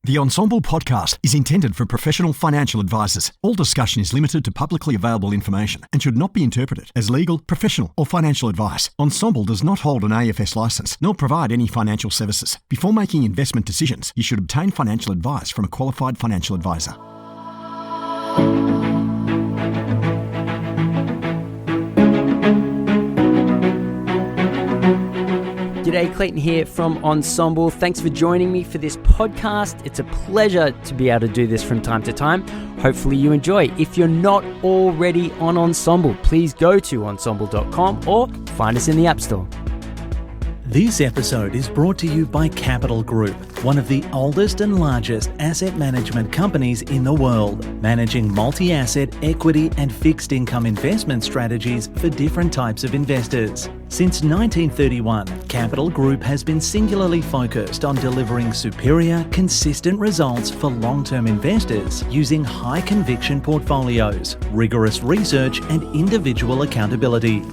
The Ensemble podcast is intended for professional financial advisors. All discussion is limited to publicly available information and should not be interpreted as legal, professional, or financial advice. Ensemble does not hold an AFS license nor provide any financial services. Before making investment decisions, you should obtain financial advice from a qualified financial advisor. G'day, Clayton here from Ensemble. Thanks for joining me for this podcast. It's a pleasure to be able to do this from time to time. Hopefully you enjoy. If you're not already on Ensemble, please go to ensemble.com or find us in the App Store. This episode is brought to you by Capital Group, one of the oldest and largest asset management companies in the world, managing multi-asset, equity and fixed income investment strategies for different types of investors. Since 1931, Capital Group has been singularly focused on delivering superior, consistent results for long-term investors using high-conviction portfolios, rigorous research and individual accountability.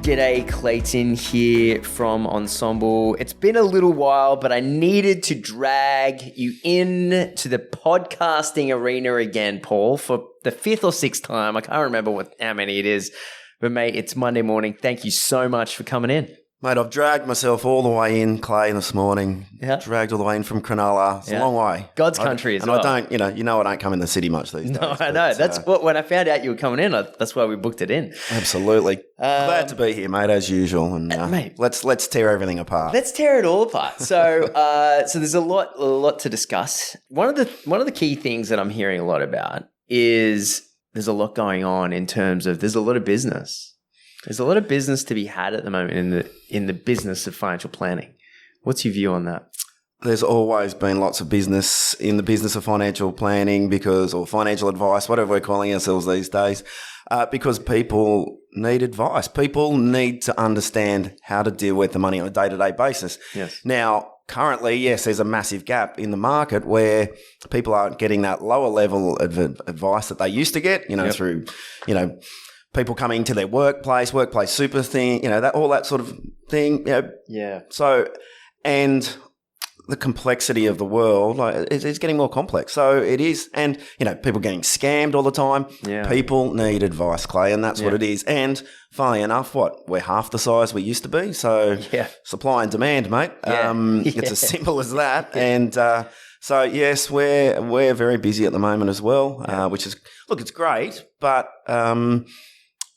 G'day, Clayton here from Ensemble. It's been a little while, but I needed to drag you in to the podcasting arena again, Paul, for the fifth or sixth time. I can't remember how many it is, but mate, it's Monday morning. Thank you so much for coming in. Mate, I've dragged myself all the way in, Clay, this morning. Yeah. Dragged all the way in from Cronulla. It's a long way. God's country as well. And I don't, I don't come in the city much these days. No, I know. That's when I found out you were coming in, that's why we booked it in. Absolutely. Glad to be here, mate, as usual. And mate, let's tear everything apart. Let's tear it all apart. So, so there's a lot to discuss. One of the key things that I'm hearing a lot about is there's a lot going on in terms of there's a lot of business. There's a lot of business to be had at the moment in the business of financial planning. What's your view on that? There's always been lots of business in the business of financial planning or financial advice, whatever we're calling ourselves these days, because people need advice. People need to understand how to deal with the money on a day-to-day basis. Yes. Now, currently, yes, there's a massive gap in the market where people aren't getting that lower level of advice that they used to get, through, people coming to their workplace super thing, that all that sort of thing. Yeah. So, and the complexity of the world, it's getting more complex. So it is, and people getting scammed all the time. Yeah. People need advice, Clay, and that's what it is. And funnily enough, we're half the size we used to be. So supply and demand, mate. It's as simple as that. And so yes, we're very busy at the moment as well, which is it's great, but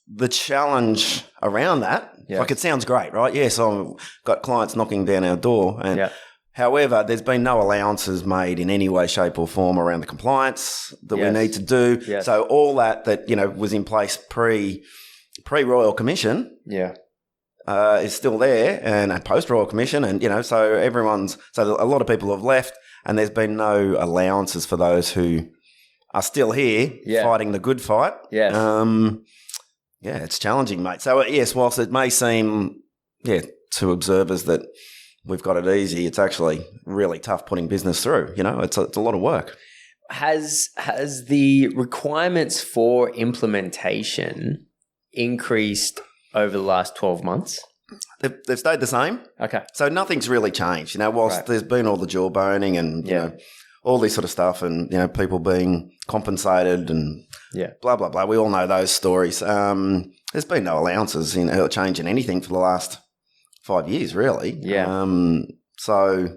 the challenge around that, it sounds great, right? Yes, I've got clients knocking down our door. And however, there's been no allowances made in any way, shape or form around the compliance that we need to do. Yes. So all that was in place pre-Royal Commission is still there, and post-Royal Commission. And, so a lot of people have left, and there's been no allowances for those who are still here fighting the good fight. Yes. It's challenging, mate. So, yes, whilst it may seem, to observers that we've got it easy, it's actually really tough putting business through. It's a lot of work. Has the requirements for implementation increased over the last 12 months? They've stayed the same. Okay. So nothing's really changed. Whilst there's been all the jawboning and, all this sort of stuff and, people being compensated and blah, blah, blah. We all know those stories. There's been no allowances or change in anything for the last 5 years, really. Yeah. So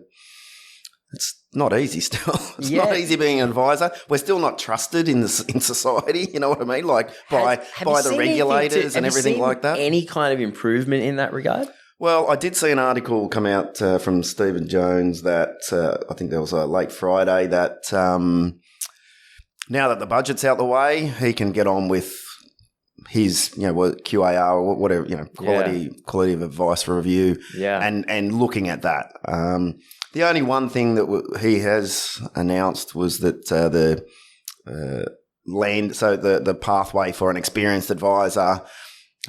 it's not easy still. It's not easy being an advisor. We're still not trusted in society, you know what I mean? Like by the regulators and everything like that. Any kind of improvement in that regard? Well, I did see an article come out from Stephen Jones that I think there was a late Friday that now that the budget's out the way, he can get on with his, QAR or whatever, quality of advice review and looking at that. The only one thing that he has announced was that the pathway for an experienced advisor,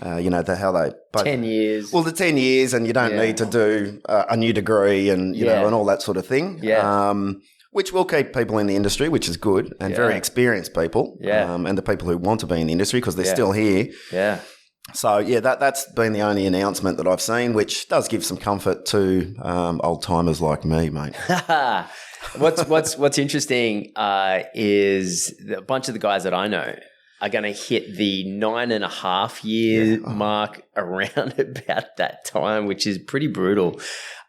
how they... 10 years. Well, the 10 years and you don't need to do a new degree and, and all that sort of thing. Yeah. Which will keep people in the industry, which is good, and very experienced people. Yeah. And the people who want to be in the industry because they're still here. Yeah. So, yeah, that's been the only announcement that I've seen, which does give some comfort to old timers like me, mate. What's interesting is a bunch of the guys that I know are going to hit the 9.5 year mark around about that time, which is pretty brutal.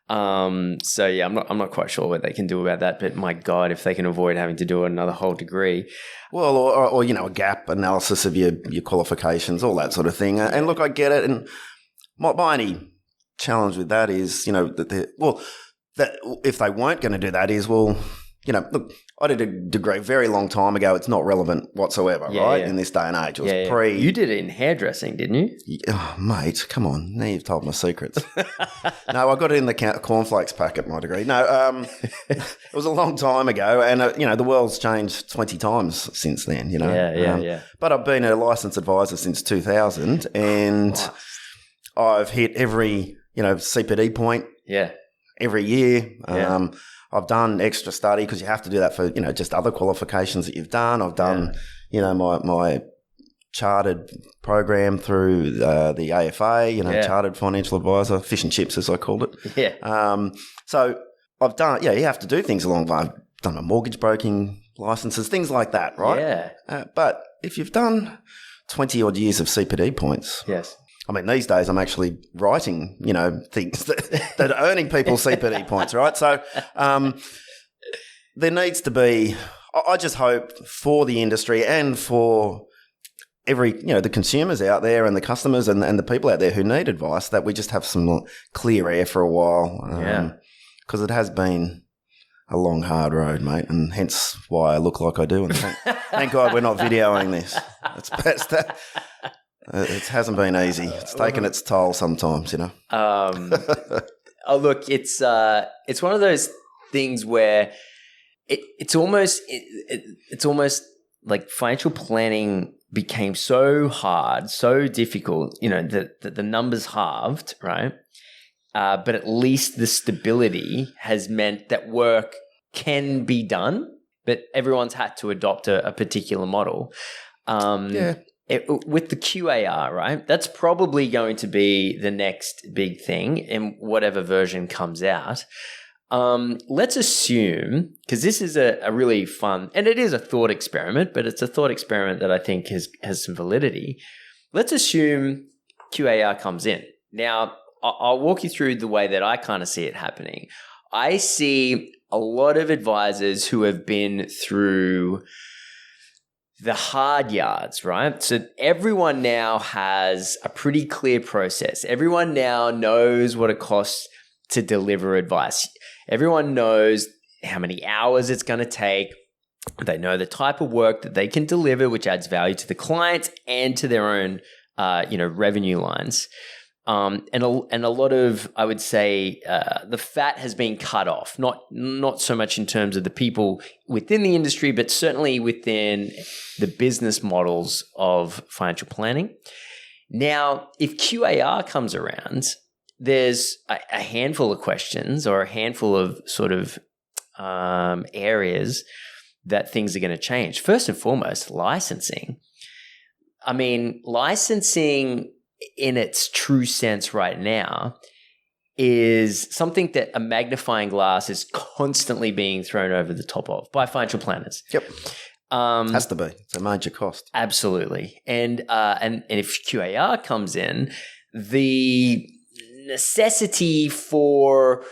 So yeah, I'm not quite sure what they can do about that, but my God, if they can avoid having to do another whole degree. Well, or a gap analysis of your qualifications, all that sort of thing. And look, I get it. And my only challenge with that is, that if they weren't going to do that is, look, I did a degree a very long time ago. It's not relevant whatsoever, right? Yeah. In this day and age. It was pre... You did it in hairdressing, didn't you? Oh, mate, come on. Now you've told my secrets. No, I got it in the cornflakes packet, my degree. No, it was a long time ago, and, the world's changed 20 times since then, Yeah. But I've been a licensed advisor since 2000, and I've hit every, CPD point every year. I've done extra study because you have to do that for, just other qualifications that you've done. I've done, my chartered program through the AFA, Chartered Financial Advisor, fish and chips as I called it. Yeah. So I've done, you have to do things along the way. I've done my mortgage broking licenses, things like that, right? Yeah. But if you've done 20 odd years of CPD points. Yes. I mean, these days I'm actually writing, things that are earning people CPD points, right? So there needs to be, I just hope for the industry and for every, the consumers out there and the customers and the people out there who need advice that we just have some clear air for a while. Because it has been a long, hard road, mate, and hence why I look like I do. And thank God we're not videoing this. It hasn't been easy. It's taken its toll sometimes, Oh, look, it's one of those things where it's almost like financial planning became so hard, so difficult, that the numbers halved, right? But at least the stability has meant that work can be done, but everyone's had to adopt a particular model. With the QAR, right? That's probably going to be the next big thing in whatever version comes out. Let's assume, because this is a really fun, and it is a thought experiment, but it's a thought experiment that I think has some validity. Let's assume QAR comes in. Now, I'll walk you through the way that I kind of see it happening. I see a lot of advisors who have been through the hard yards, right? So everyone now has a pretty clear process. Everyone now knows what it costs to deliver advice. Everyone knows how many hours it's going to take. They know the type of work that they can deliver, which adds value to the client and to their own, revenue lines. And a lot of, I would say, the fat has been cut off, not so much in terms of the people within the industry, but certainly within the business models of financial planning. Now, if QAR comes around, there's a handful of questions or a handful of sort of areas that things are going to change. First and foremost, licensing. I mean, licensing in its true sense right now is something that a magnifying glass is constantly being thrown over the top of by financial planners. Yep. Has to be. It's a major cost. Absolutely. And if QAR comes in, the necessity for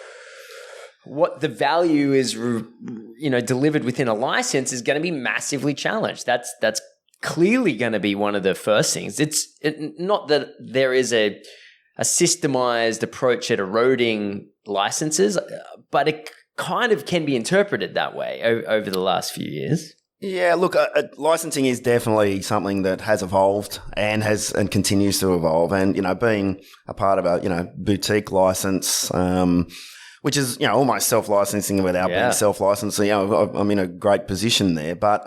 what the value is, delivered within a license is going to be massively challenged. That's clearly going to be one of the first things. It's not that there is a systemized approach at eroding licenses, but it kind of can be interpreted that way over the last few years. Yeah, look, licensing is definitely something that has evolved and continues to evolve. And, being a part of a, boutique license, which is, almost self-licensing without being self-licensing, I'm in a great position there. But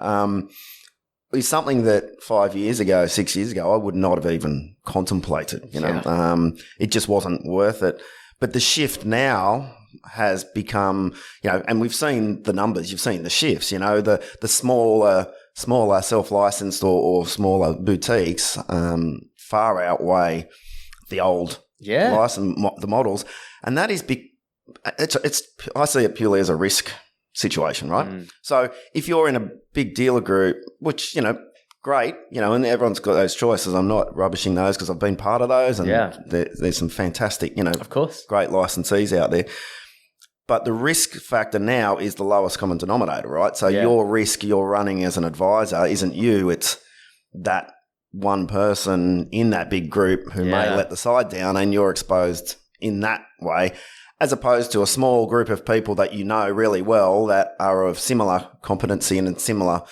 it's something that 5 years ago, 6 years ago, I would not have even contemplated, it just wasn't worth it. But the shift now has become, and we've seen the numbers, you've seen the shifts, the smaller self-licensed or smaller boutiques, far outweigh the old license, the models. And that is I see it purely as a risk situation, right? So if you're in a big dealer group, which, great, and everyone's got those choices. I'm not rubbishing those because I've been part of those, and there's some fantastic, of course, great licensees out there. But the risk factor now is the lowest common denominator, right? So your risk you're running as an advisor isn't you, it's that one person in that big group who may let the side down, and you're exposed in that way, as opposed to a small group of people that you know really well that are of similar competency and similar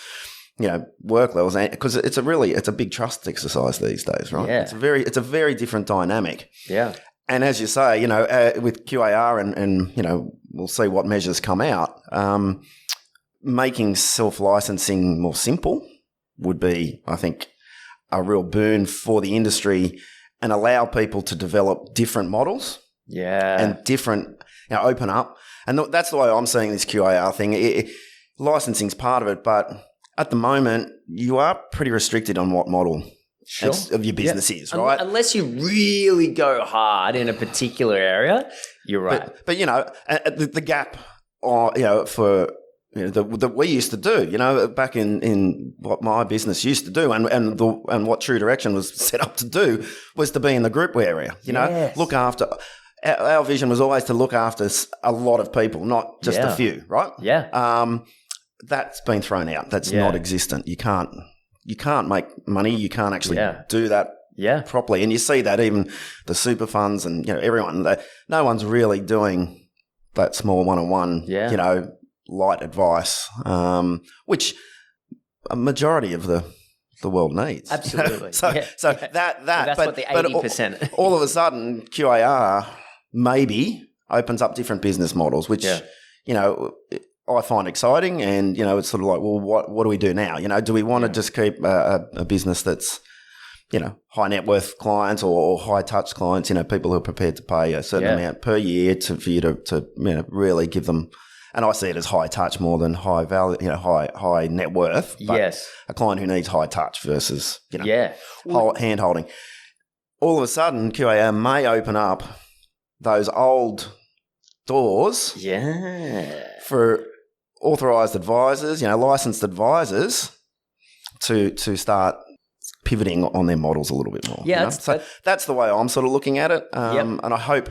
work levels, because it's a big trust exercise these days, right? Yeah. It's a very different dynamic. Yeah. And as you say, with QAR and we'll see what measures come out, making self-licensing more simple would be, I think, a real boon for the industry and allow people to develop different models. Yeah. And different, open up. And that's the way I'm seeing this QAR thing. Licensing's part of it, but at the moment, you are pretty restricted on what model of your business is, right? Unless you really go hard in a particular area, you're right. But the gap, for that we used to do, back in what my business used to do, and what True Direction was set up to do was to be in the group area. Look after. Our vision was always to look after a lot of people, not just a few, right? Yeah. That's been thrown out. That's not existent. You can't make money. You can't actually do that properly. And you see that even the super funds and everyone. No one's really doing that small one-on-one. Light advice, which a majority of the world needs. Absolutely. That's what the 80%. All of a sudden, QAR maybe opens up different business models, which I find exciting, and it's sort of like, well, what do we do now? Do we want to just keep a business that's high net worth clients or high touch clients? People who are prepared to pay a certain amount per year for you to really give them. And I see it as high touch more than high value, high net worth. But a client who needs high touch versus hand holding. All of a sudden, QAR may open up those old doors for authorised advisors, licensed advisors to start pivoting on their models a little bit more. Yeah, so that's the way I'm sort of looking at it, and I hope.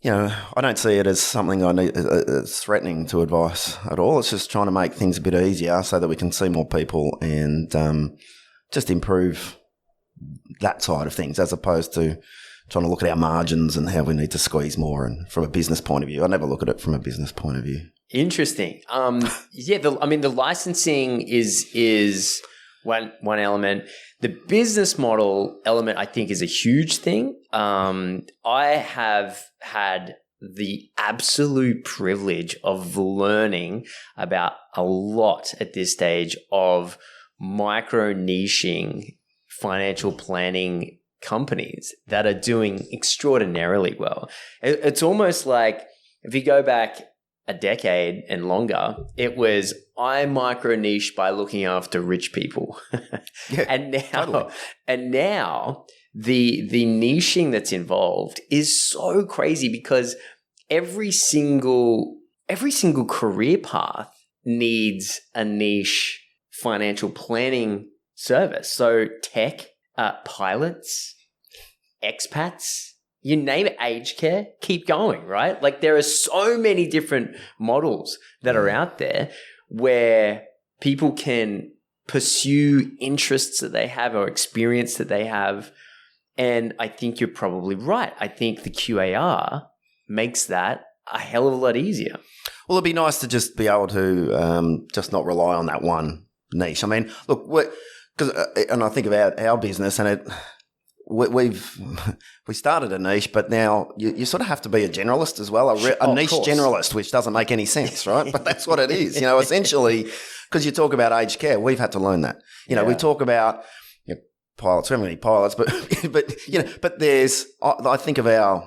I don't see it as something it's threatening to advice at all. It's just trying to make things a bit easier so that we can see more people and just improve that side of things, as opposed to trying to look at our margins and how we need to squeeze more. And from a business point of view, I never look at it from a business point of view. Interesting. The licensing is one element. The business model element, I think, is a huge thing. I have had the absolute privilege of learning about a lot at this stage of micro-niching financial planning companies that are doing extraordinarily well. It's almost like if you go back a decade and longer, it was I micro niche by looking after rich people. And now the niching that's involved is so crazy, because every single career path needs a niche financial planning service. So tech, pilots, expats, you name it, aged care, keep going, right? Like there are so many different models that are out there where people can pursue interests that they have or experience that they have. And I think you're probably right. I think the QAR makes that a hell of a lot easier. Well, it'd be nice to just be able to just not rely on that one niche. I mean, look, and I think about our business, and we started a niche, but now you sort of have to be a generalist as well, a niche generalist, which doesn't make any sense, right? But that's what it is, essentially, because you talk about aged care, we've had to learn that. We talk about pilots, we haven't any pilots, but there's, I think of our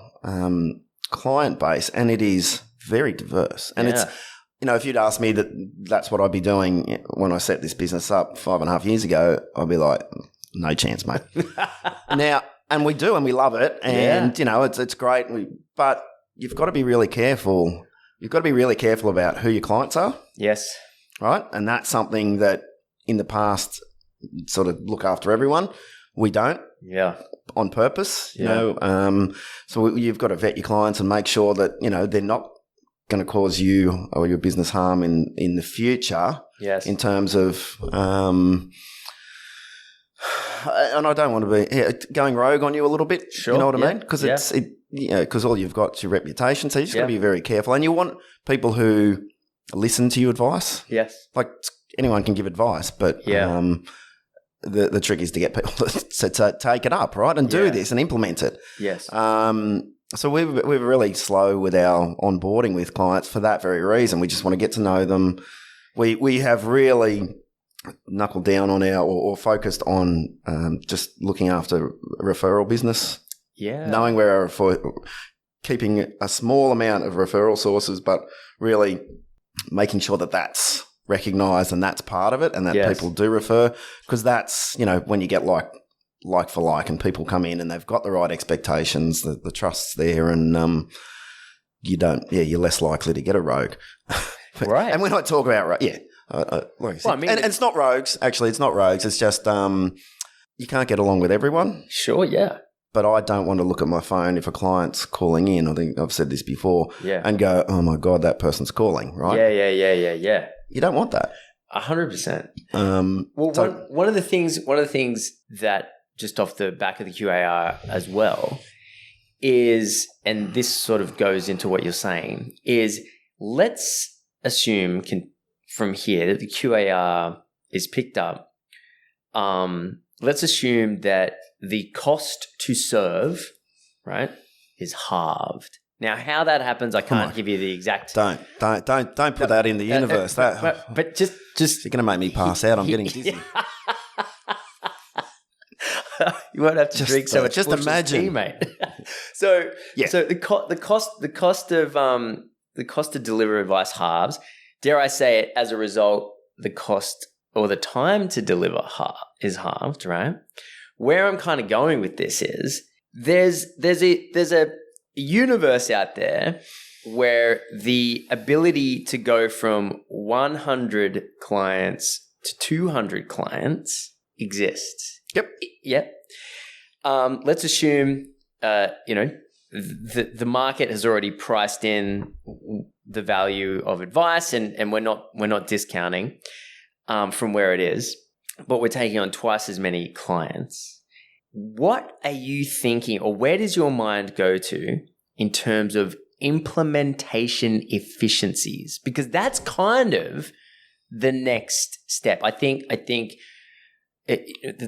client base, and it is very diverse. And it's, if you'd asked me that's what I'd be doing when I set this business up 5.5 years ago, I'd be like, no chance, mate. Now, and we do, and we love it, and it's great. But you've got to be really careful. You've got to be really careful about who your clients are. Yes. Right, and that's something that in the past sort of look after everyone. We don't. Yeah. On purpose, so you've got to vet your clients and make sure that they're not going to cause you or your business harm in the future. Yes. In terms of, and I don't want to be going rogue on you a little bit. Sure. You know what I mean? Because because all you've got is your reputation. So you just got to be very careful, and you want people who listen to your advice. Yes. Like anyone can give advice, but the trick is to get people to take it up, right, and do this and implement it. Yes. So we're really slow with our onboarding with clients for that very reason. We just want to get to know them. We have really knuckled down on or focused on just looking after referral business. Yeah. Knowing where keeping a small amount of referral sources, but really making sure that that's recognised and that's part of it, and that people do refer, because that's when you get like for like, and people come in and they've got the right expectations, the trust's there, and you're less likely to get a rogue. Right. And when I talk about and it's not rogues. Actually, it's not rogues. It's just you can't get along with everyone. Sure. Yeah. But I don't want to look at my phone if a client's calling in. I think I've said this before. Yeah. And go, oh my God, that person's calling, right? Yeah. You don't want that. 100%. One of the things that just off the back of the QAR as well is, and this sort of goes into what you're saying, is let's assume from here that the QAR is picked up. Let's assume that the cost to serve, right, is halved. Now, how that happens, I can't give you the exact. Don't put that in the universe. But just you're going to make me pass out. I'm getting dizzy. You won't have to drink so much. Just imagine, tea, mate. So the cost to deliver advice halves. Dare I say it? As a result, the cost or the time to deliver is halved. Right. Where I'm kind of going with this is there's a universe out there where the ability to go from 100 clients to 200 clients exists. Yep. Let's assume, the market has already priced in the value of advice, and we're not discounting from where it is, but we're taking on twice as many clients. What are you thinking, or where does your mind go to in terms of implementation efficiencies? Because that's kind of the next step. I think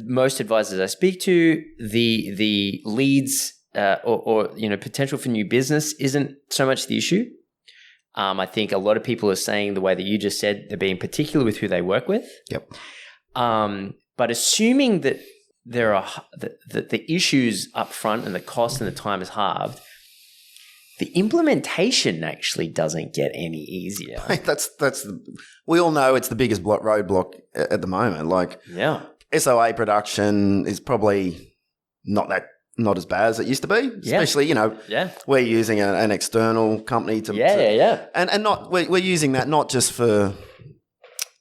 most advisors I speak to, the leads or potential for new business isn't so much the issue. I think a lot of people are saying the way that you just said, they're being particular with who they work with. Yep. But assuming that there are the issues up front and the cost and the time is halved, the implementation actually doesn't get any easier. We all know it's the biggest roadblock at the moment. Like, SOA production is probably not as bad as it used to be. Especially, we're using an external company to and we're using that not just for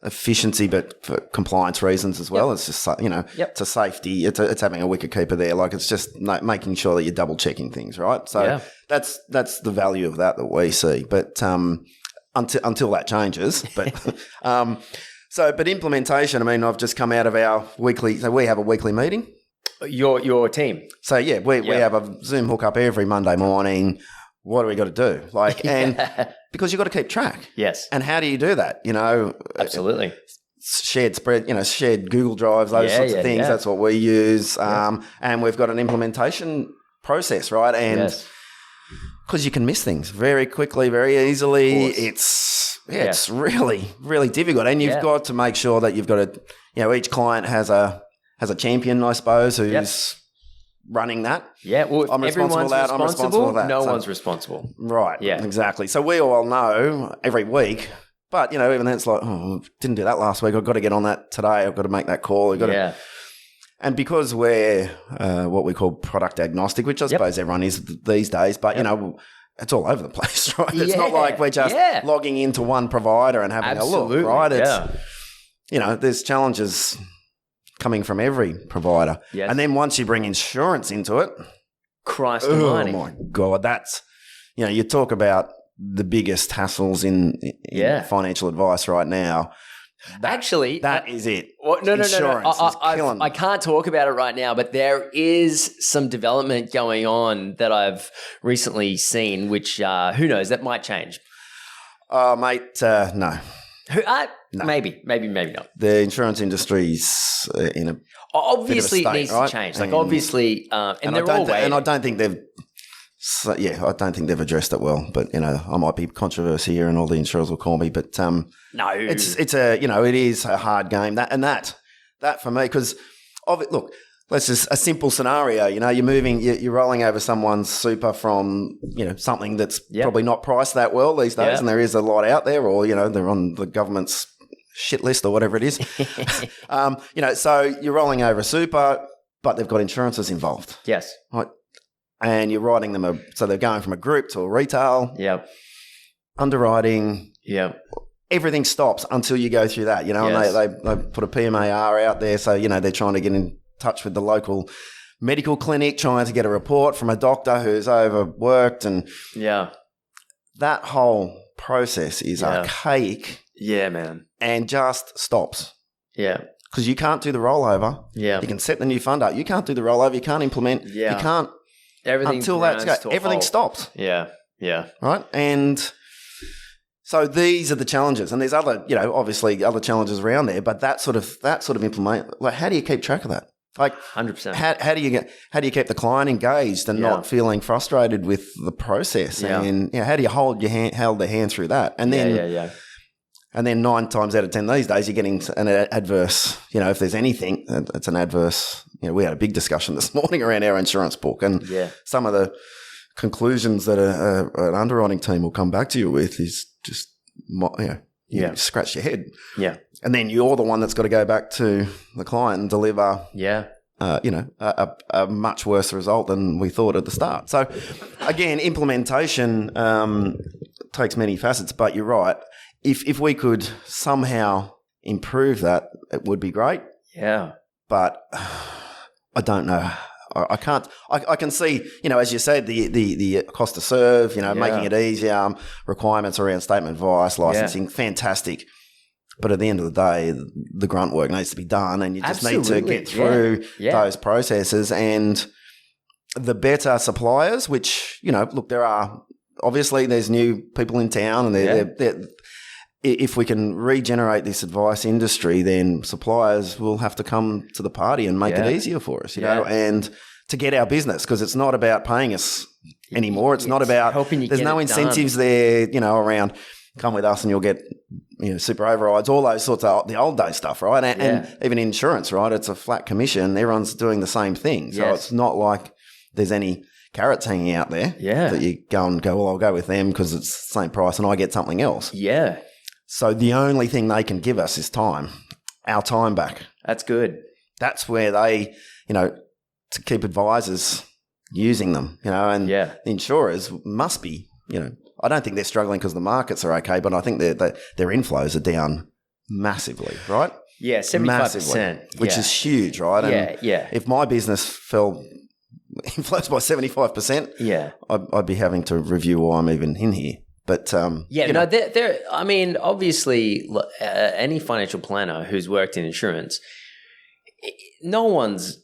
efficiency, but for compliance reasons as well. It's just it's a safety. It's having a wicket keeper there. Like, it's just making sure that you're double checking things, right? So that's the value of that we see. But until that changes, but but implementation. I mean, I've just come out of our weekly. So we have a weekly meeting. Your team. So we have a Zoom hookup every Monday morning. What do we got to do? Because you've got to keep track. Yes. And how do you do that? Absolutely. Shared spread, shared Google Drives, those sorts of things. Yeah. That's what we use. And we've got an implementation process, right? And because you can miss things very quickly, very easily. It's really, really difficult. And you've got to make sure that you've got each client has a champion, I suppose, who's running that. Yeah, well, I'm responsible for that. I'm responsible for that. No one's responsible. Right. Yeah. Exactly. So we all know every week, but even then it's like, didn't do that last week. I've got to get on that today. I've got to make that call. And because we're what we call product agnostic, which I suppose everyone is these days, but, you know, it's all over the place, right? It's not like we're just logging into one provider and having a look, right? It's, you know, there's challenges coming from every provider. Yes. And then once you bring insurance into it, Christ almighty. Oh, my God. That's, you know, you talk about the biggest hassles in financial advice right now. That is it. Well, no. I can't talk about it right now, but there is some development going on that I've recently seen, which who knows, that might change. Mate, no. No. Maybe not. The insurance industry's in a obviously bit of a state, it needs right? to change. Like obviously, and they're all waiting. And I don't think they've. So, I don't think they've addressed it well, but, you know, I might be controversy here and all the insurers will call me, but no, it's a, you know, it is a hard game that for me, because of it, look, let's just a simple scenario, you know, you're rolling over someone's super from, you know, something that's probably not priced that well these days. And there is a lot out there, or, you know, they're on the government's shit list or whatever it is. You know, so you're rolling over a super, but they've got insurances involved. Yes. Right. And you're writing them so they're going from a group to a retail. Yep. Underwriting. Yep. Everything stops until you go through that, you know, and they put a PMAR out there. So, you know, they're trying to get in touch with the local medical clinic, trying to get a report from a doctor who's overworked. And that whole process is archaic. Yeah, man. And just stops. Yeah. Because you can't do the rollover. Yeah. You can set the new fund up. You can't do the rollover. You can't implement. Yeah. You can't. Everything stops. Yeah. Right? And so these are the challenges. And there's other, you know, obviously other challenges around there, but that sort of implement, like, how do you keep track of that? Like 100%. How do you keep the client engaged and not feeling frustrated with the process? And you know, how do you hold their hand through that? And then And then 9 times out of 10 these days, you're getting an adverse, you know, if there's anything, it's an adverse. You know, we had a big discussion this morning around our insurance book, and some of the conclusions that an underwriting team will come back to you with is just, you scratch your head. Yeah. And then you're the one that's got to go back to the client and deliver, you know, a much worse result than we thought at the start. So, again, implementation takes many facets, but you're right. If we could somehow improve that, it would be great. Yeah. But I don't know. I can't. I can see, you know, as you said, the cost to serve, you know, making it easier, requirements around statement of advice, licensing, fantastic. But at the end of the day, the grunt work needs to be done, and you just need to get through those processes. And the better suppliers, which, you know, look, there's new people in town, and they're if we can regenerate this advice industry, then suppliers will have to come to the party and make it easier for us, you know, and to get our business, because it's not about paying us anymore. It's not about helping you. There's no incentives there, you know, around come with us and you'll get, you know, super overrides, all those sorts of the old day stuff, right? And even insurance, right? It's a flat commission. Everyone's doing the same thing. So it's not like there's any carrots hanging out there that you go, well, I'll go with them because it's the same price and I get something else. Yeah. So the only thing they can give us is time, our time back. That's good. That's where they, you know, to keep advisors using them, you know, and the insurers must be, you know, I don't think they're struggling because the markets are okay, but I think their inflows are down massively, right? Yeah, 75%. Massively, which is huge, right? And if my business fell inflows by 75%, I'd be having to review why I'm even in here. But you know, there. I mean, obviously, any financial planner who's worked in insurance, no one's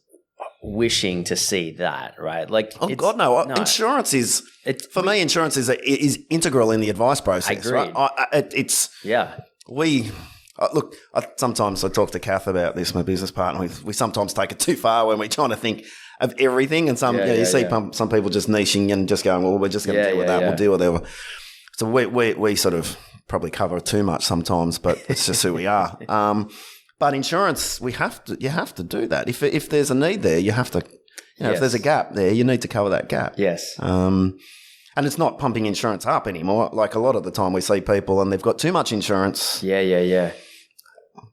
wishing to see that, right? Like, God, no. Insurance is for me. Insurance is integral in the advice process. I agree. Right? Sometimes I talk to Kath about this, my business partner. We sometimes take it too far when we're trying to think of everything, and some some people just niching and just going, well, we're just going to deal with that. We'll deal with whatever. So we sort of probably cover too much sometimes, but it's just who we are. But insurance, you have to do that. If there's a need there, you have to, you know, if there's a gap there, you need to cover that gap. Yes. And it's not pumping insurance up anymore. Like a lot of the time we see people and they've got too much insurance. Yeah.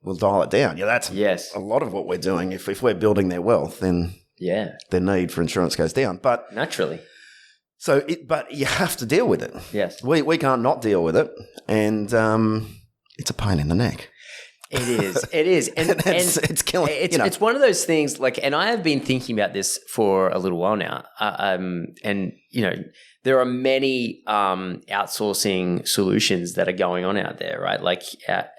we'll dial it down. Yeah, that's a lot of what we're doing. If we're building their wealth, then their need for insurance goes down. But naturally. But you have to deal with it. Yes. We can't not deal with it. And it's a pain in the neck. It is. And it's killing. It's one of those things, like, and I have been thinking about this for a little while now. And, there are many outsourcing solutions that are going on out there, right? Like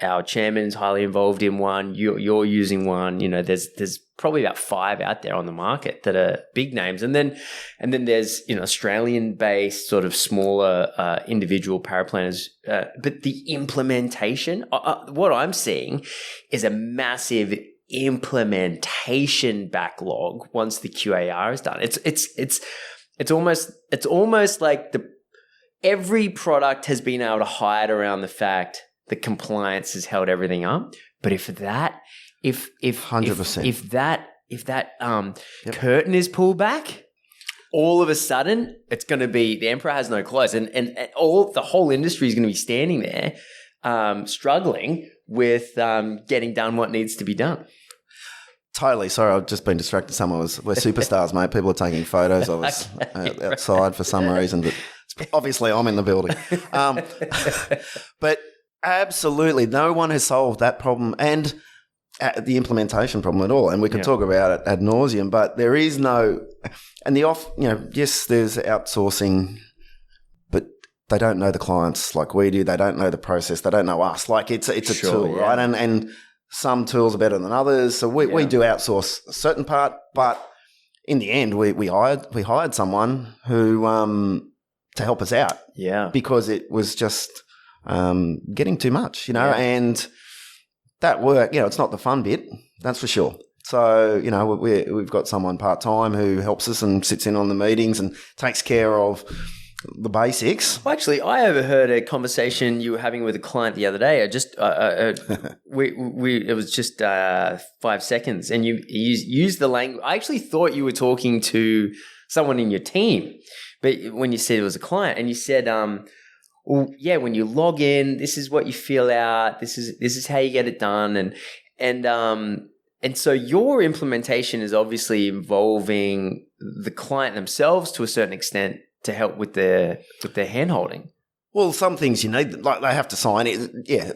our chairman's highly involved in one. You're using one. There's probably about 5 out there on the market that are big names, and then there's Australian-based sort of smaller individual paraplanners. But the implementation, what I'm seeing, is a massive implementation backlog once the QAR is done. It's almost like every product has been able to hide around the fact that compliance has held everything up. But if 100%. if that curtain is pulled back, all of a sudden it's going to be the emperor has no clothes, and the whole industry is going to be standing there, struggling with getting done what needs to be done. Totally. Sorry, I've just been distracted. We're superstars, mate. People are taking photos of us outside for some reason, but obviously I'm in the building. But absolutely, no one has solved that problem and the implementation problem at all. And we could talk about it ad nauseum, but there is no, and yes, there's outsourcing, but they don't know the clients like we do. They don't know the process. They don't know us. Like it's a tool, right? And some tools are better than others. So we do outsource a certain part, but in the end, we hired someone who to help us out. Yeah, because it was just getting too much, and that work, it's not the fun bit, that's for sure. So, we've got someone part-time who helps us and sits in on the meetings and takes care of the basics. Well, actually, I overheard a conversation you were having with a client the other day. It was just 5 seconds, and you used the language. I actually thought you were talking to someone in your team, but when you said it was a client, and you said, well, yeah, when you log in, this is what you fill out. This is how you get it done, and so your implementation is obviously involving the client themselves to a certain extent to help with their hand-holding. Well, some things you need, like they have to sign it. Yeah,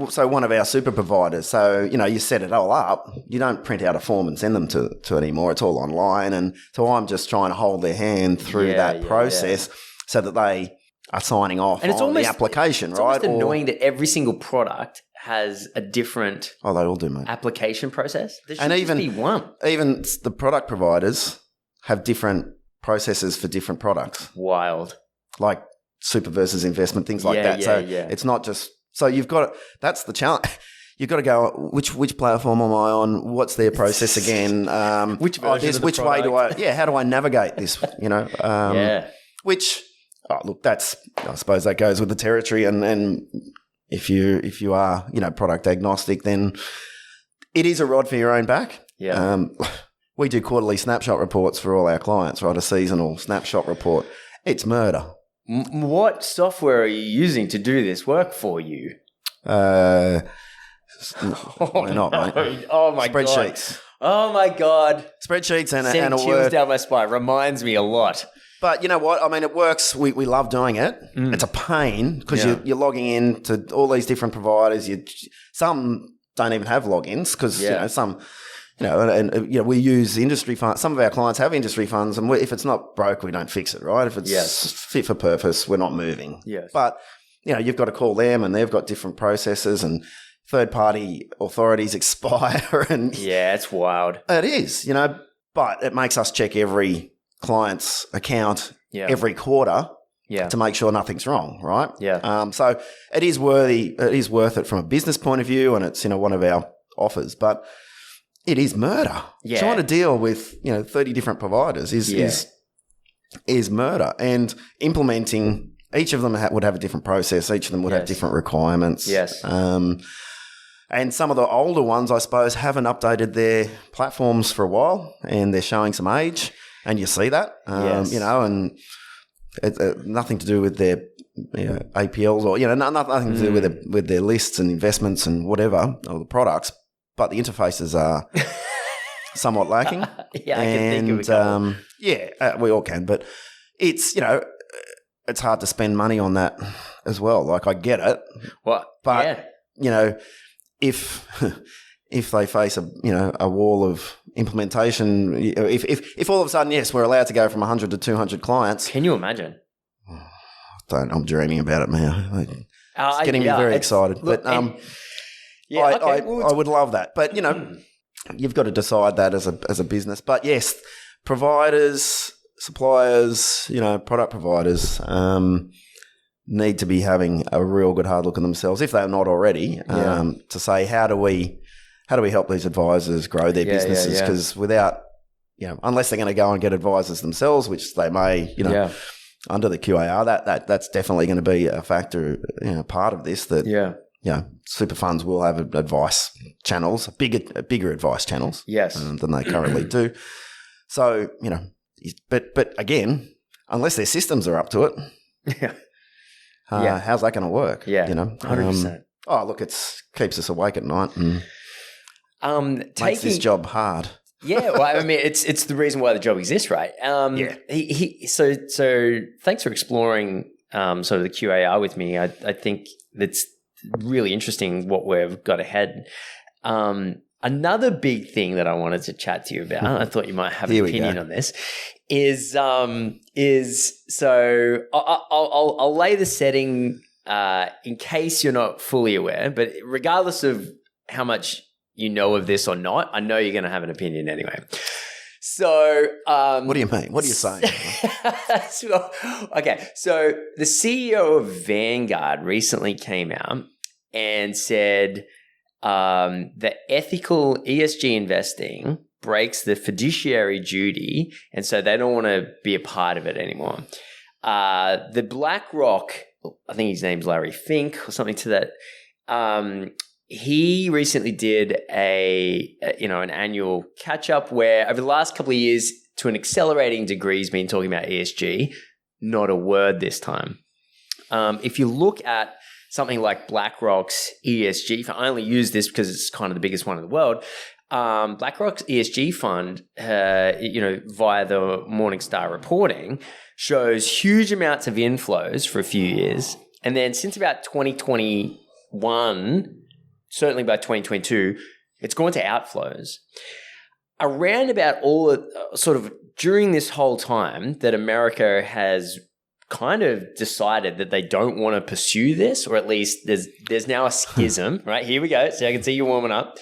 so one of our super providers, so, you set it all up. You don't print out a form and send them to it anymore. It's all online. And so I'm just trying to hold their hand through that process so that they are signing off on the application, right? It's almost annoying that every single product has a different they all do, mate. Application process. There should just be one. Even the product providers have different processes for different products. Wild. Like super versus investment, things like that. So it's not just – so you've got – that's the challenge. You've got to go, which platform am I on? What's their process again? Which version of the which way do how do I navigate this, Which – look, I suppose that goes with the territory, and if you are, product agnostic, then it is a rod for your own back. Yeah. We do quarterly snapshot reports for all our clients, right? A seasonal snapshot report. It's murder. What software are you using to do this work for you? We're not, mate. Oh my Spreadsheets. God. Oh my God. Spreadsheets and a chills word down my spine. Reminds me a lot. But you know what? I mean, it works. We love doing it. It's a pain because you're logging in to all these different providers. Some don't even have logins because some, we use industry funds. Some of our clients have industry funds, and if it's not broke, we don't fix it, right? If it's fit for purpose, we're not moving. Yes. But you've got to call them, and they've got different processes, and third-party authorities expire, and it's wild. It is, but it makes us check every client's account every quarter to make sure nothing's wrong, right? Yeah. So it is worth it from a business point of view, and it's one of our offers, but it is murder. Yeah. Trying to deal with 30 different providers is murder, and implementing each of them would have a different process. Each of them would have different requirements. Yes. And some of the older ones, I suppose, haven't updated their platforms for a while, and they're showing some age. And you see that, and it's nothing to do with their APLs or nothing to do with their lists and investments and whatever or the products, but the interfaces are somewhat lacking. Yeah, I can think of a couple. We all can, but it's it's hard to spend money on that as well. Like I get it, but if they face a wall of implementation, if all of a sudden, yes, we're allowed to go from 100 to 200 clients. Can you imagine? I'm dreaming about it, man. It's getting me very excited. Look, but I would love that. But you've got to decide that as a business. But yes, providers, suppliers, product providers need to be having a real good hard look at themselves if they're not already. To say how do we help these advisors grow their businesses? Because without unless they're going to go and get advisors themselves, which they may under the QAR, that's definitely going to be a factor, part of this. That super funds will have advice channels, bigger advice channels, than they currently do. So but again, unless their systems are up to it, how's that going to work? 100%. Look, it keeps us awake at night and makes this job hard. It's the reason why the job exists, right? So thanks for exploring sort of the QAR with me. I think that's really interesting what we've got ahead. Another big thing that I wanted to chat to you about, I thought you might have an opinion on this, is so I'll lay the setting in case you're not fully aware, but regardless of how much you know of this or not, I know you're going to have an opinion anyway. So, what do you mean? What are you saying? Okay, so the CEO of Vanguard recently came out and said that ethical ESG investing breaks the fiduciary duty, and so they don't want to be a part of it anymore. The BlackRock, I think his name's Larry Fink or something to that. He recently did an annual catch up where over the last couple of years, to an accelerating degree, he's been talking about ESG. Not a word this time. If you look at something like BlackRock's ESG, I only use this because it's kind of the biggest one in the world. BlackRock's ESG fund, via the Morningstar reporting, shows huge amounts of inflows for a few years, and then since about 2021. Certainly by 2022, it's gone to outflows. Around about sort of during this whole time that America has kind of decided that they don't want to pursue this, or at least there's now a schism, right? Here we go. So I can see you warming up.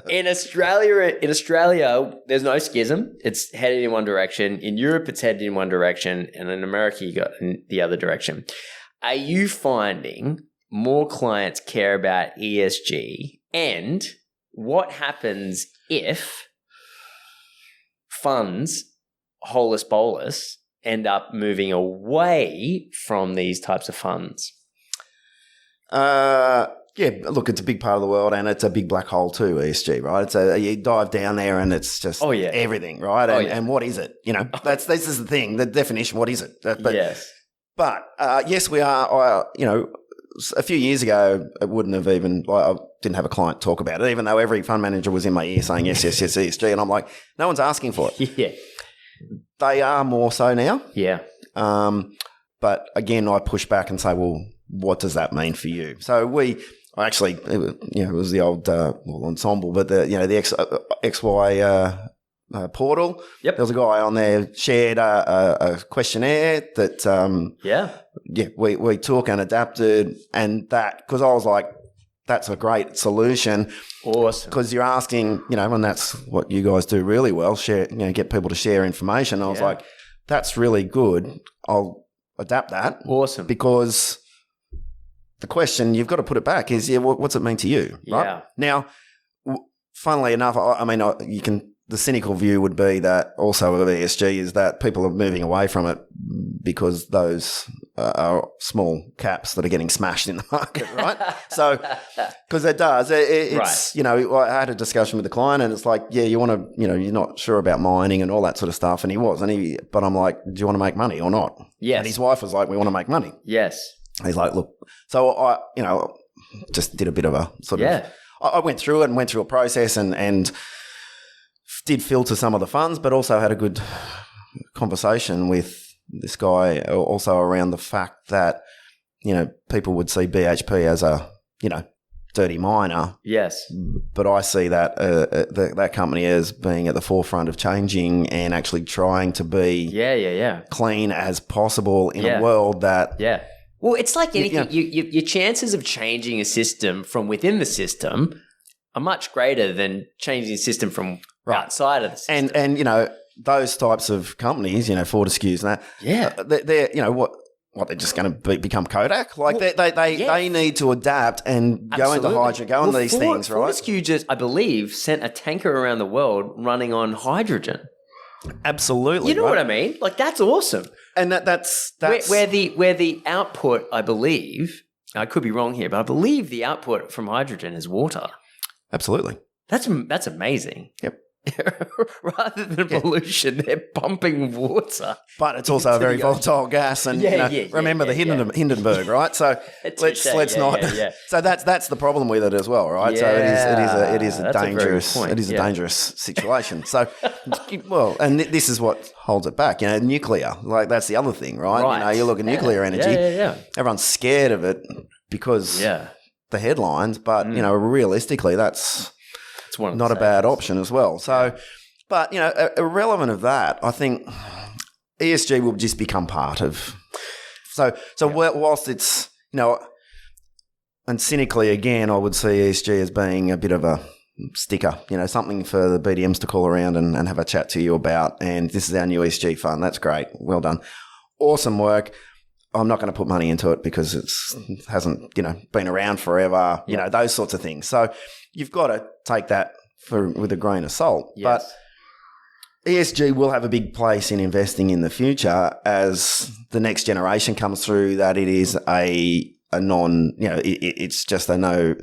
In Australia, there's no schism. It's headed in one direction. In Europe, it's headed in one direction. And in America, you got in the other direction. Are you finding more clients care about ESG, and what happens if funds, holus bolus, end up moving away from these types of funds? Look, it's a big part of the world, and it's a big black hole too, ESG, right? You dive down there and it's just everything, right? And what is it? This is the thing, the definition, what is it? But yes, we are, a few years ago, it wouldn't have even, I didn't have a client talk about it, even though every fund manager was in my ear saying, yes, ESG. And I'm like, no one's asking for it. Yeah. They are more so now. Yeah. But again, I push back and say, well, what does that mean for you? So it was the old ensemble, but the XY portal. Yep. There was a guy on there shared a questionnaire that we took and adapted, and that, because I was like, that's a great solution. Awesome. Because you're asking, and that's what you guys do really well, share, get people to share information. I was like, that's really good. I'll adapt that. Awesome. Because the question you've got to put it back is, what's it mean to you? Right? Yeah. Now, funnily enough, the cynical view would be that also of ESG is that people are moving away from it because those are small caps that are getting smashed in the market, right? So, because it does. It's, I had a discussion with the client and it's like, yeah, you want to, you're not sure about mining and all that sort of stuff. And he was. But I'm like, do you want to make money or not? Yes. And his wife was like, we want to make money. Yes. And he's like, look. So I, just did a bit of a sort of, I went through it and went through a process and did filter some of the funds, but also had a good conversation with this guy also around the fact that, people would see BHP as a, dirty miner. Yes. But I see that that company as being at the forefront of changing and actually trying to be clean as possible in a world that... Yeah. Well, it's like anything. Your chances of changing a system from within the system are much greater than changing the system from outside of the system. And those types of companies, Fortescue's and that, they're what they're just going to become Kodak? Like they need to adapt and go into hydrogen, go into these things, right? Fortescue just, I believe, sent a tanker around the world running on hydrogen. Absolutely, you know what I mean? Like that's awesome. And that's where the output, I believe, I could be wrong here, but I believe the output from hydrogen is water. Absolutely, that's amazing. Yep. Rather than pollution, they're pumping water. But it's also a very volatile gas, and remember the Hindenburg, right? So let's not. Yeah. So that's the problem with it as well, right? Yeah. So it is a dangerous situation. So and this is what holds it back. Nuclear, like that's the other thing, right? You look at nuclear energy. Everyone's scared of it because the headlines, but realistically, that's not a bad option as well. So, but, irrelevant of that, I think ESG will just become part of. So whilst it's, and cynically again, I would see ESG as being a bit of a sticker, something for the BDMs to call around and have a chat to you about. And this is our new ESG fund. That's great. Well done. Awesome work. I'm not going to put money into it because it hasn't, been around forever, those sorts of things. So you've got to take that with a grain of salt. Yes. But ESG will have a big place in investing in the future as the next generation comes through, that it is a non, it's just a no,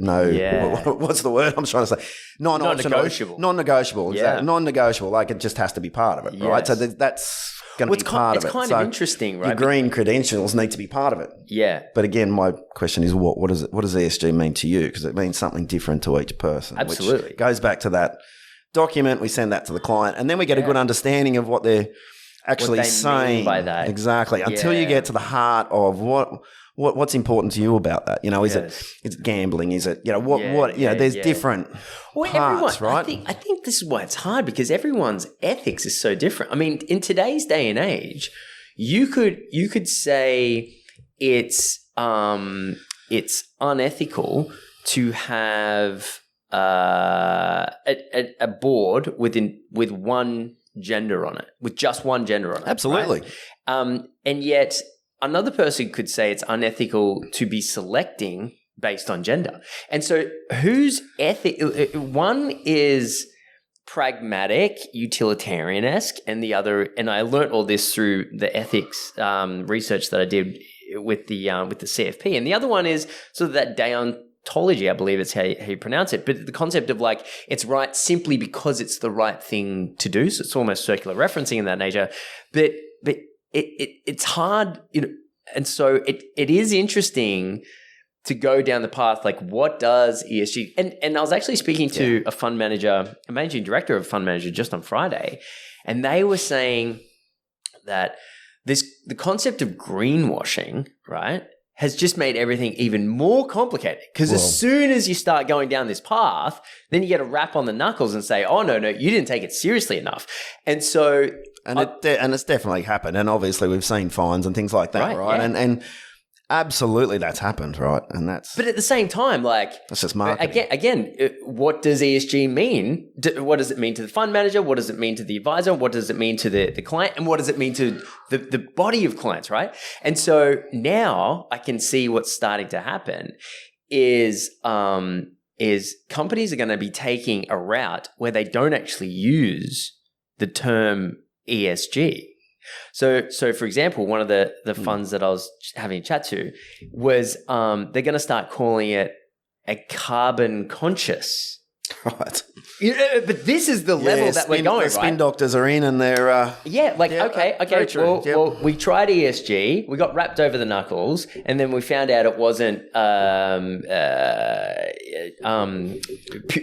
what's the word I'm trying to say? Non-negotiable. Non-negotiable. Yeah. Non-negotiable. Like it just has to be part of it, right? So that's going to be part of it. It's kind of interesting, right? Your green credentials need to be part of it. Yeah. But again, my question is what does ESG mean to you? Because it means something different to each person. Absolutely. Which goes back to that document. We send that to the client and then we get a good understanding of what they're actually saying mean by that. Exactly. Until you get to the heart of what's important to you about that. Is it gambling? Is it, there's different parts, right? I think this is why it's hard, because everyone's ethics is so different. I mean, in today's day and age, you could say it's unethical to have a board with one gender on it, with just one gender on it. Absolutely. Right? And yet another person could say it's unethical to be selecting based on gender. And so whose ethic? One is pragmatic, utilitarian-esque, and the other, and I learned all this through the ethics research that I did with the CFP. And the other one is sort of that deontology, I believe it's how you pronounce it, but the concept of like it's right simply because it's the right thing to do. So it's almost circular referencing in that nature. But it's hard, and so it is interesting to go down the path, like what does ESG, and I was actually speaking to a fund manager, a managing director of a fund manager just on Friday, and they were saying that the concept of greenwashing, right, has just made everything even more complicated, because as soon as you start going down this path, then you get a rap on the knuckles and say, oh, no, you didn't take it seriously enough. And so... And it's definitely happened. And obviously we've seen fines and things like that, right? Yeah. And absolutely that's happened, right? And that's... But at the same time, like... That's just marketing. Again, what does ESG mean? What does it mean to the fund manager? What does it mean to the advisor? What does it mean to the client? And what does it mean to the body of clients, right? And so now I can see what's starting to happen is companies are going to be taking a route where they don't actually use the term ESG. So for example, one of the funds that I was having a chat to was they're going to start calling it a carbon conscious. Right. But this is the level that we're going, right? Spin doctors are in and they're... okay. Well, we tried ESG. We got wrapped over the knuckles, and then we found out it wasn't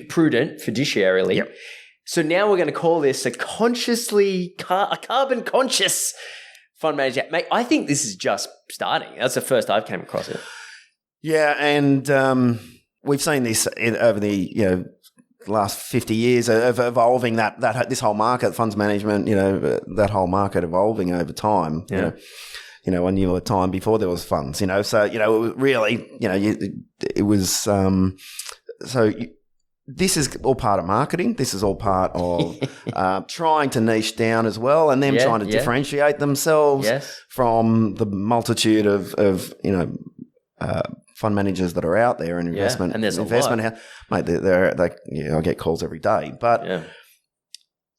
prudent fiduciarily. Yep. So now we're going to call this a carbon conscious fund manager. Mate, I think this is just starting. That's the first I've came across it. Yeah, and we've seen this over the last 50 years of evolving this whole market, funds management, that whole market evolving over time. Yeah. I knew a time before there was funds, so, it was really, it was, so this is all part of marketing. This is all part of trying to niche down as well, and them trying to differentiate themselves from the multitude of fund managers that are out there in investment. And there's investment a lot. Mate, I get calls every day. But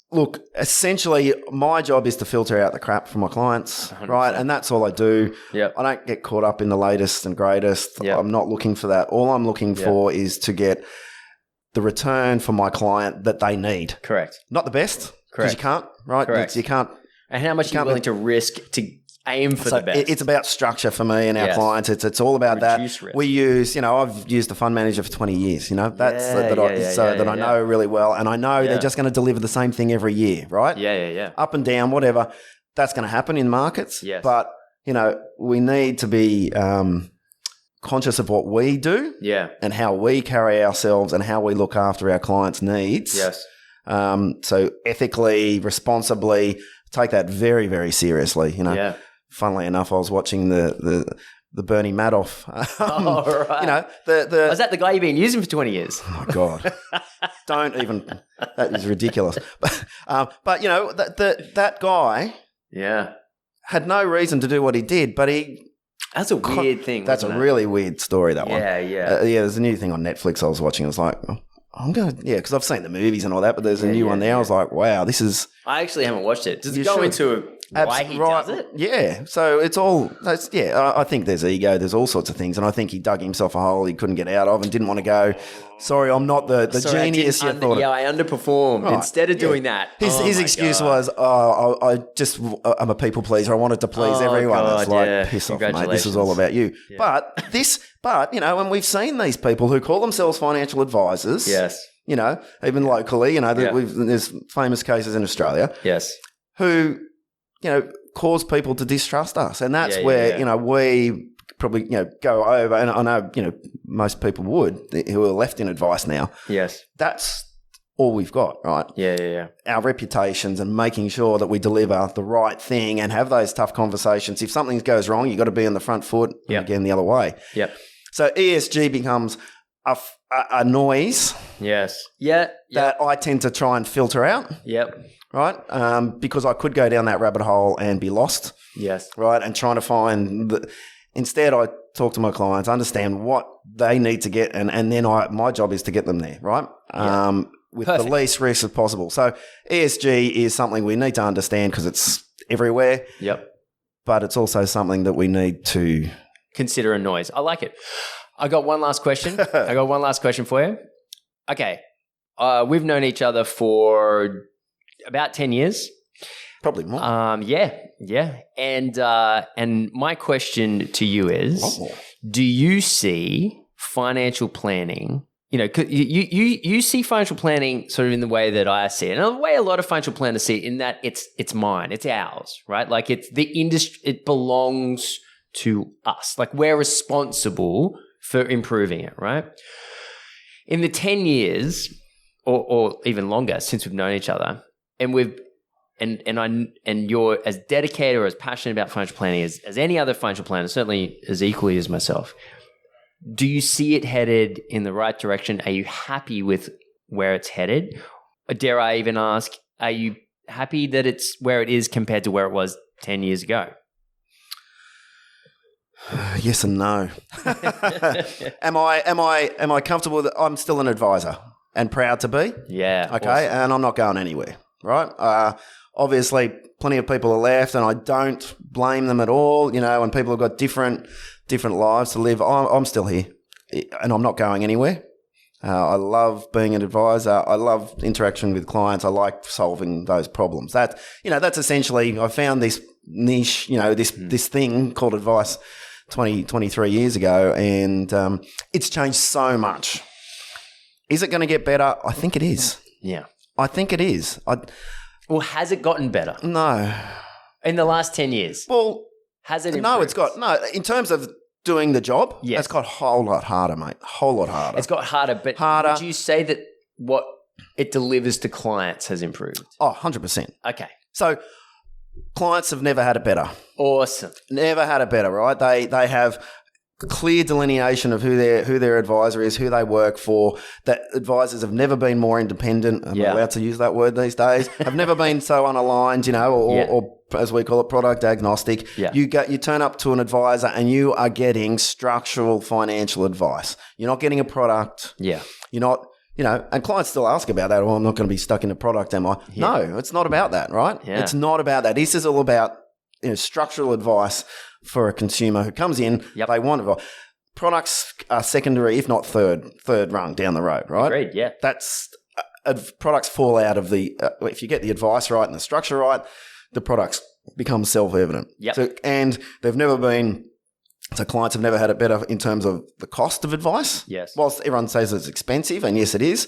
look, essentially, my job is to filter out the crap from my clients, 100%. right? And that's all I do. Yep. I don't get caught up in the latest and greatest. Yep. I'm not looking for that. All I'm looking for is to get the return for my client that they need. Correct. Not the best, because Correct. you can't, right? Correct. You can't. And how much are you willing to risk to aim for the best? It's about structure for me and our clients. It's all about Reduce that. risk. We use, I've used a fund manager for 20 years, That's that I know really well. And I know they're just going to deliver the same thing every year, right? Yeah. Up and down, whatever. That's going to happen in markets. Yes. But, we need to be conscious of what we do and how we carry ourselves and how we look after our clients' needs. Yes. So ethically, responsibly, take that very, very seriously, Funnily enough, I was watching the Bernie Madoff. Right. Was that the guy you've been using for 20 years? Oh, my God. Don't even. That is ridiculous. But that guy had no reason to do what he did, but That's a weird thing. That's a really weird story, that one. Yeah. There's a new thing on Netflix I was watching. I was like, I'm going to, because I've seen the movies and all that, but there's a new one there. I was like, wow, this is... I actually haven't watched it. Does it go into why he does it? Yeah. So it's all... I think there's ego. There's all sorts of things. And I think he dug himself a hole he couldn't get out of and didn't want to go, sorry, I'm not the genius you thought. I underperformed. Right. Instead of doing that. His excuse was, I'm a people pleaser. I wanted to please everyone. God, it's like, piss off, mate. This is all about you. Yeah. But, and we've seen these people who call themselves financial advisors. Yes. Even locally, there's famous cases in Australia. Yes. Who, cause people to distrust us. And that's where, we probably, go over. And I know, most people would who are left in advice now. Yes. That's all we've got, right? Yeah. Our reputations and making sure that we deliver the right thing and have those tough conversations. If something goes wrong, you've got to be on the front foot and again the other way. Yep. So ESG becomes a noise. Yes. Yeah. That I tend to try and filter out. Yep. Right? Because I could go down that rabbit hole and be lost. Yes. Right? And trying to find instead I talk to my clients, understand what they need to get and then my job is to get them there, right? Yeah. With the least risk as possible. So ESG is something we need to understand because it's everywhere. Yep. But it's also something that we need to consider a noise. I like it. I got one last question. For you. Okay. We've known each other for about 10 years. Probably more. Yeah. And my question to you is, do you see financial planning, you see financial planning sort of in the way that I see it, and the way a lot of financial planners see it, in that it's mine, it's ours, right? Like it's the industry, it belongs to us. Like we're responsible for improving it, right? In the 10 years or even longer since we've known each other, and you're as dedicated or as passionate about financial planning as any other financial planner, certainly as equally as myself. Do you see it headed in the right direction? Are you happy with where it's headed? Or dare I even ask, are you happy that it's where it is compared to where it was 10 years ago? Yes and no. Am I comfortable that I'm still an advisor and proud to be? Yeah. Okay. Awesome. And I'm not going anywhere, right? obviously plenty of people are left, and I don't blame them at all, and people have got different lives to live. I'm still here, and I'm not going anywhere. I love being an advisor. I love interaction with clients. I like solving those problems. That's essentially, I found this niche, this thing called advice 23 years ago, and it's changed so much. Is it going to get better? I think it is. Yeah. I think it is. Well, has it gotten better? No. In the last 10 years? Well, has it improved? No, in terms of doing the job, yes. It's got a whole lot harder, mate. A whole lot harder. It's got harder, but would you say that what it delivers to clients has improved? Oh, 100%. Okay. So clients have never had it better. Awesome. Never had it better, right? They have clear delineation of who their advisor is, who they work for. That advisors have never been more independent. I'm allowed to use that word these days. Have never been so unaligned, or as we call it, product agnostic. Yeah. You turn up to an advisor and you are getting structural financial advice. You're not getting a product. Yeah. You're not. And clients still ask about that. Well, I'm not going to be stuck in a product, am I? Yeah. No, it's not about that, right? Yeah. It's not about that. This is all about structural advice for a consumer who comes in. Yep. They want advice. Products are secondary, if not third rung down the road, right? Agreed, yeah. That's products fall out of the if you get the advice right and the structure right, the products become self-evident. Yep. And they've never been. So clients have never had it better in terms of the cost of advice. Yes. Whilst everyone says it's expensive, and yes, it is,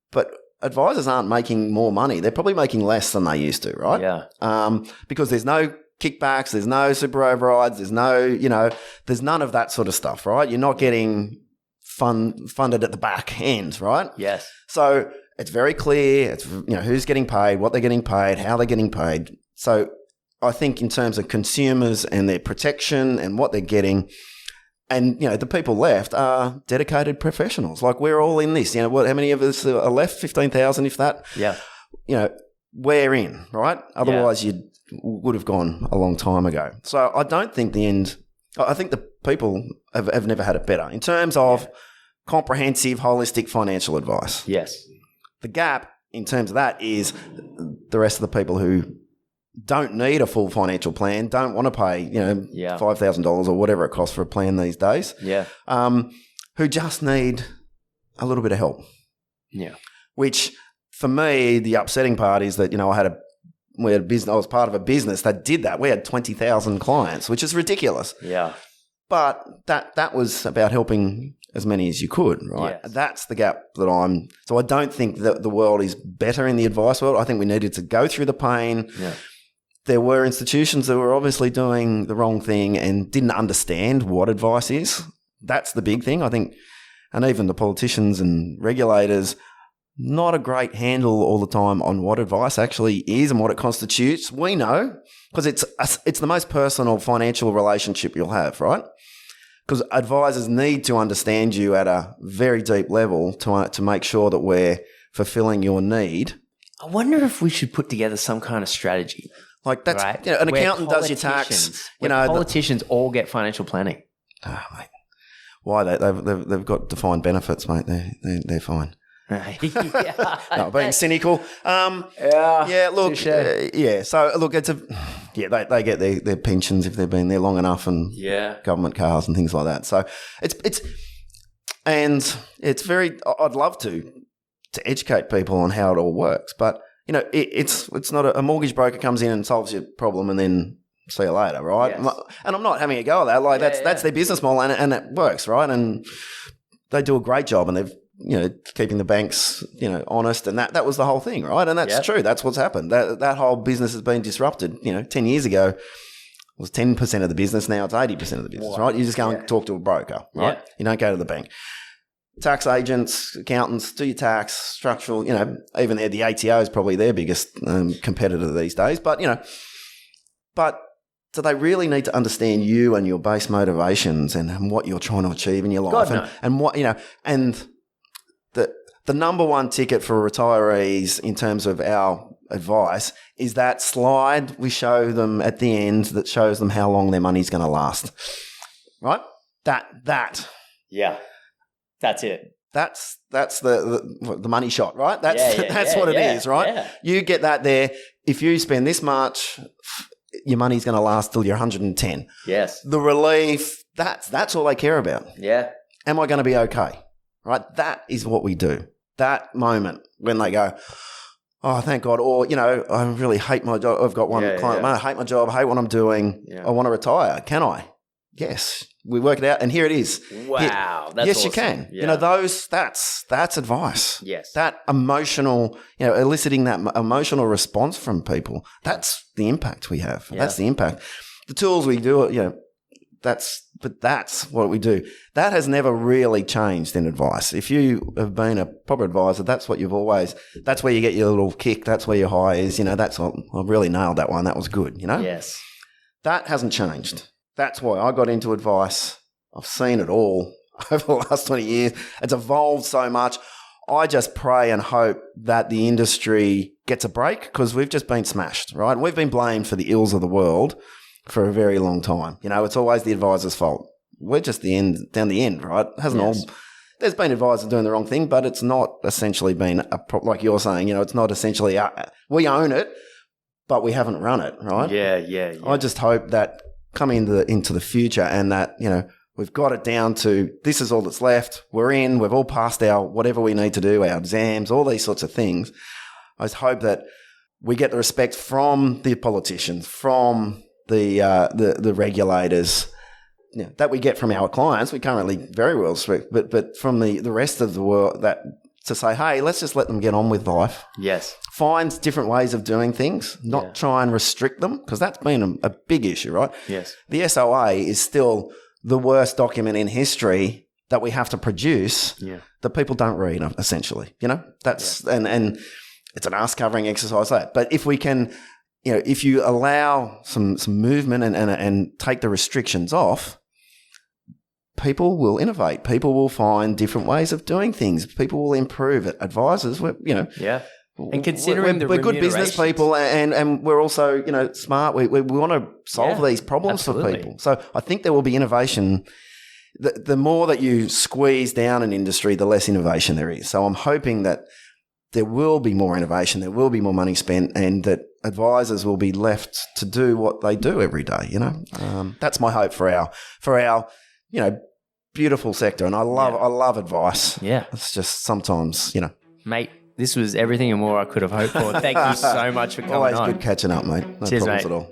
but advisors aren't making more money. They're probably making less than they used to, right? Yeah. Because there's no kickbacks, there's no super overrides, there's no, there's none of that sort of stuff, right? You're not getting funded at the back end, right? Yes. So it's very clear. It's who's getting paid, what they're getting paid, how they're getting paid. So I think in terms of consumers and their protection and what they're getting, and the people left are dedicated professionals. Like we're all in this. How many of us are left? 15,000, if that. Yeah. We're in, right? Otherwise, you would have gone a long time ago. So I don't think I think the people have never had it better in terms of comprehensive, holistic financial advice. Yes. The gap in terms of that is the rest of the people who don't need a full financial plan, don't want to pay, $5,000 or whatever it costs for a plan these days. Yeah. Who just need a little bit of help. Yeah. Which for me, the upsetting part is that, we had a business. I was part of a business that did that. We had 20,000 clients, which is ridiculous. Yeah. But that was about helping as many as you could, right? Yes. That's the gap that so I don't think that the world is better in the advice world. I think we needed to go through the pain. Yeah. There were institutions that were obviously doing the wrong thing and didn't understand what advice is. That's the big thing, I think. And even the politicians and regulators, not a great handle all the time on what advice actually is and what it constitutes. We know because it's the most personal financial relationship you'll have, right? Because advisors need to understand you at a very deep level to make sure that we're fulfilling your need. I wonder if we should put together some kind of strategy. Like that's right? An accountant does your tax. Politicians all get financial planning. Oh, mate. Why they've got defined benefits, mate. They're fine. Yeah. No, being cynical. Yeah. Look. So look, they get their pensions if they've been there long enough, and government cars and things like that. So it's very. I'd love to educate people on how it all works, but it's not a mortgage broker comes in and solves your problem and then see you later, right? Yes. And I'm not having a go at that. Like that's their business model, and it works, right? And they do a great job, and they've keeping the banks, honest, and that was the whole thing, right? And that's true. That's what's happened. That whole business has been disrupted. 10 years ago, it was 10% of the business. Now it's 80% of the business, right? You just go and talk to a broker, right? Yeah. You don't go to the bank. Tax agents, accountants, do your tax, structural, even the ATO is probably their biggest competitor these days. But, but do they really need to understand you and your base motivations and what you're trying to achieve in your life? God, no. And what, and the number one ticket for retirees in terms of our advice is that slide we show them at the end that shows them how long their money's going to last, right? That. Yeah. That's it. That's the money shot, right? That's what it is, right? Yeah. You get that there. if you spend this much, your money's going to last till you're 110. Yes. The relief, that's all they care about. Yeah. Am I going to be okay? Right? That is what we do. That moment when they go, oh, thank God. Or, I really hate my job. I've got one client, I hate my job. I hate what I'm doing. Yeah. I want to retire. Can I? Yes. We work it out, and here it is. Wow. That's yes, awesome. You can. Yeah. That's advice. Yes. That emotional, eliciting that emotional response from people, that's the impact we have. Yeah. That's the impact. The tools we do, that's what we do. That has never really changed in advice. If you have been a proper advisor, that's where you get your little kick. That's where your high is. That's what I really nailed that one. That was good. Yes. That hasn't changed. That's why I got into advice. I've seen it all over the last 20 years. It's evolved so much. I just pray and hope that the industry gets a break because we've just been smashed, right? We've been blamed for the ills of the world for a very long time. It's always the advisor's fault. We're just down the end, right? It hasn't all. There's been advisors doing the wrong thing, but it's not essentially been like you're saying. It's not essentially we own it, but we haven't run it, right? Yeah. I just hope that coming into the future and that we've got it down to this is all that's left. We've all passed our whatever we need to do, our exams, all these sorts of things. I just hope that we get the respect from the politicians, from the regulators, that we get from our clients. We currently very well respect, but from the rest of the world, that to say, hey, let's just let them get on with life. Yes. Find different ways of doing things, not try and restrict them, because that's been a big issue, right? Yes. The SOA is still the worst document in history that we have to produce that people don't read, essentially. That's and it's an ass covering exercise. But if we can, if you allow some movement and take the restrictions off, people will innovate. People will find different ways of doing things. People will improve it. Advisors, And considering we're good business people, and we're also smart. We want to solve these problems for people. So I think there will be innovation. The more that you squeeze down an industry, the less innovation there is. So I'm hoping that there will be more innovation, there will be more money spent, and that advisors will be left to do what they do every day. That's my hope for our beautiful sector. And I love advice. Yeah, it's just sometimes mate. This was everything and more I could have hoped for. Thank you so much for coming on. Always good catching up, mate. No Cheers, problems mate. at all.